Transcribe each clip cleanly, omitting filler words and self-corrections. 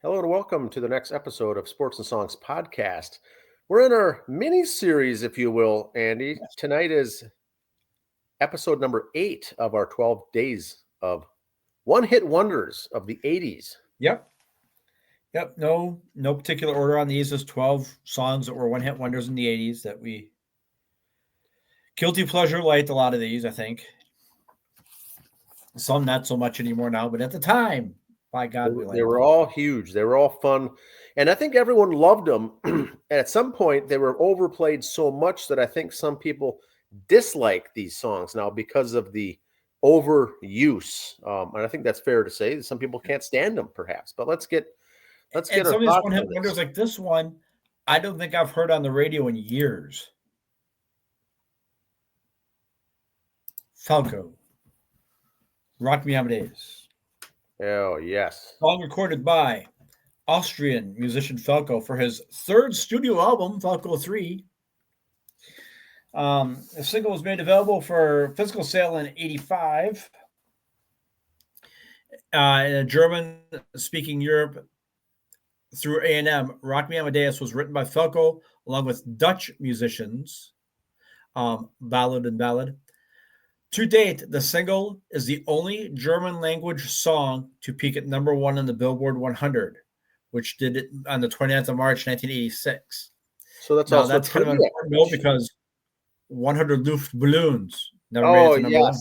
Hello and welcome to the next episode of Sports and Songs podcast. We're in our mini series, if you will, Andy. Tonight is episode number 8 of our 12 days of one hit wonders of the 80s. Yep. No particular order on these. There's 12 songs that were one hit wonders in the 80s that we guilty pleasure liked a lot of these, I think. Some not so much anymore now, but at the time, by God, we liked They were all huge. They were all fun. And I think everyone loved them. And at some point, they were overplayed so much that I think some people dislike these songs now because of the overuse. And I think that's fair to say. Some people can't stand them, perhaps. But let's get and some of these one hit wonders like this one, I don't think I've heard on the radio in years. Falco, Rock Me Amadeus. Oh, yes. Song recorded by Austrian musician Falco for his third studio album, Falco 3. The single was made available for physical sale in 1985. In a German-speaking Europe through A&M, Rock Me Amadeus was written by Falco along with Dutch musicians, Ballad and Ballad. To date, the single is the only German-language song to peak at number 1 on the Billboard 100, which did it on the 29th of March, 1986. So that's kind of an important note because 100 Luftballons never made it to number 1.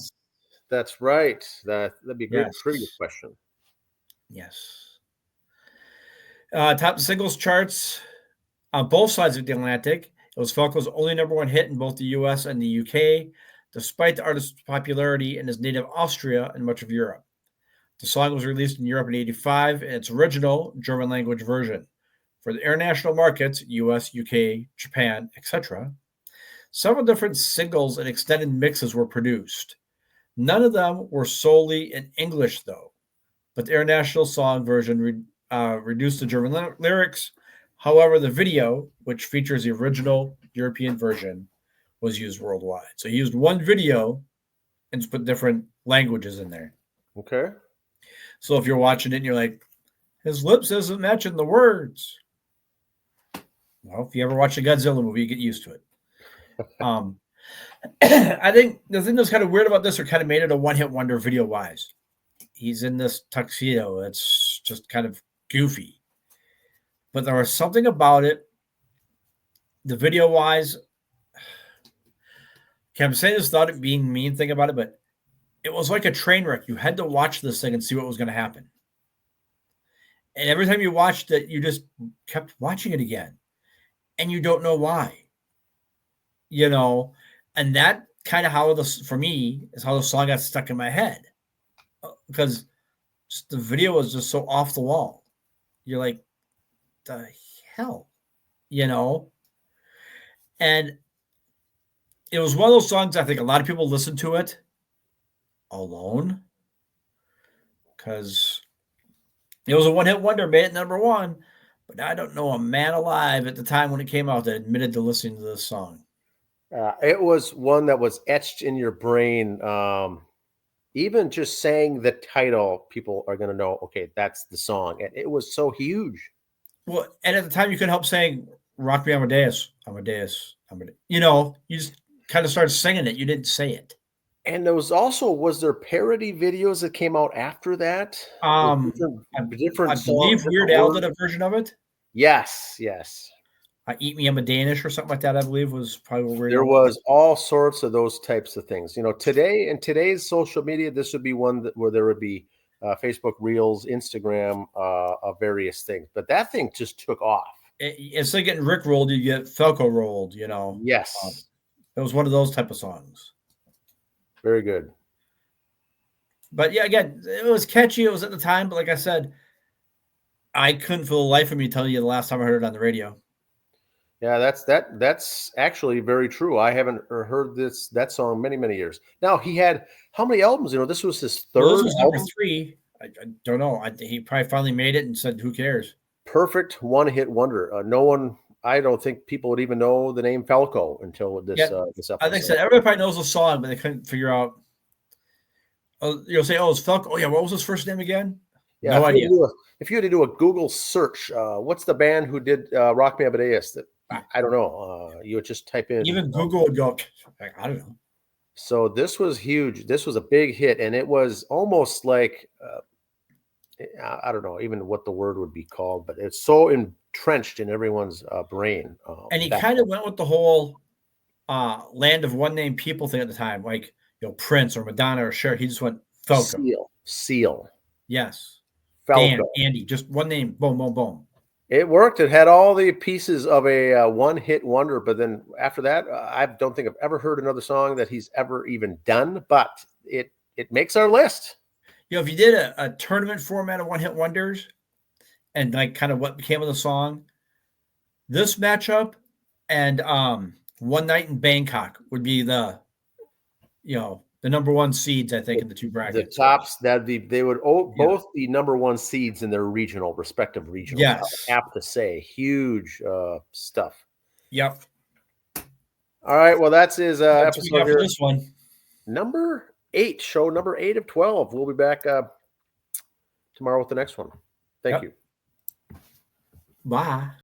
That's right. That'd be a great trivia question. Yes. Top the singles charts on both sides of the Atlantic. It was Falco's only number 1 hit in both the U.S. and the U.K., despite the artist's popularity in his native Austria and much of Europe. The song was released in Europe in 1985 in its original German-language version. For the international markets, U.S., U.K., Japan, etc., several different singles and extended mixes were produced. None of them were solely in English, though, but the international song version reduced the German lyrics. However, the video, which features the original European version, was used worldwide. So he used one video and just put different languages in there. Okay. So if you're watching it and you're like, his lips isn't matching the words. Well, if you ever watch a Godzilla movie, you get used to it. I think the thing that's kind of weird about this or kind of made it a one-hit wonder video-wise. He's in this tuxedo. It's just kind of goofy. But there was something about it, the video-wise. I'm saying this without it being mean thing about it, but it was like a train wreck. You had to watch this thing and see what was going to happen. And every time you watched it, you just kept watching it again. And you don't know why. And that kind of for me, is how the song got stuck in my head. Because the video was just so off the wall. You're like, the hell? And it was one of those songs I think a lot of people listen to it alone because it was a one-hit wonder, made it number 1, but I don't know a man alive at the time when it came out that admitted to listening to this song. It was one that was etched in your brain. Even just saying the title, people are going to know, okay, that's the song. And it was so huge. Well, and at the time you couldn't help saying, Rock Me Amadeus, Amadeus, Amadeus. You just kind of started singing it. You didn't say it. And was there parody videos that came out after that? Different I believe Weird Al did a version of it. Yes. Eat Me, I'm a Danish or something like that, I believe was probably where there was all sorts of those types of things. Today in today's social media, this would be one where there would be Facebook Reels, Instagram, of various things. But that thing just took off. It's like getting Rick rolled, you get Falco rolled, Yes. It was one of those type of songs. Very good. But yeah, again, it was catchy. It was at the time, but like I said, I couldn't for the life of me tell you the last time I heard it on the radio. Yeah, that's actually very true. I haven't heard that song many, many years. Now, he had how many albums? This was his third album? This was number 3. I don't know. He probably finally made it and said, who cares? Perfect one-hit wonder. No one, I don't think people would even know the name Falco until this episode. I think so. Everybody probably knows the song, but they couldn't figure out. You'll say, it's Falco. Oh, yeah, what was his first name again? Yeah, No idea. If you had to do a Google search, what's the band who did Rock Me Amadeus? That I don't know. You would just type in. Even Google would go, like, I don't know. So this was huge. This was a big hit, and it was almost like I don't know even what the word would be called, but it's so entrenched in everyone's brain. And he kind of went with the whole land of one name people thing at the time, like Prince or Madonna or Cher. He just went Falco. Seal. Yes. Falco. Dan, Andy, just one name. Boom, boom, boom. It worked. It had all the pieces of a one-hit wonder, but then after that, I don't think I've ever heard another song that he's ever even done. But it makes our list. If you did a tournament format of one-hit wonders, and like kind of what became of the song, this matchup and One Night in Bangkok would be the number one seeds, I think, in the two brackets. The tops they would both be number one seeds in their respective regionals. Yes, I have to say, huge stuff. Yep. All right, well, that's his episode here. This one, number 8, show number 8 of 12. We'll be back tomorrow with the next one. Thank you. Bye.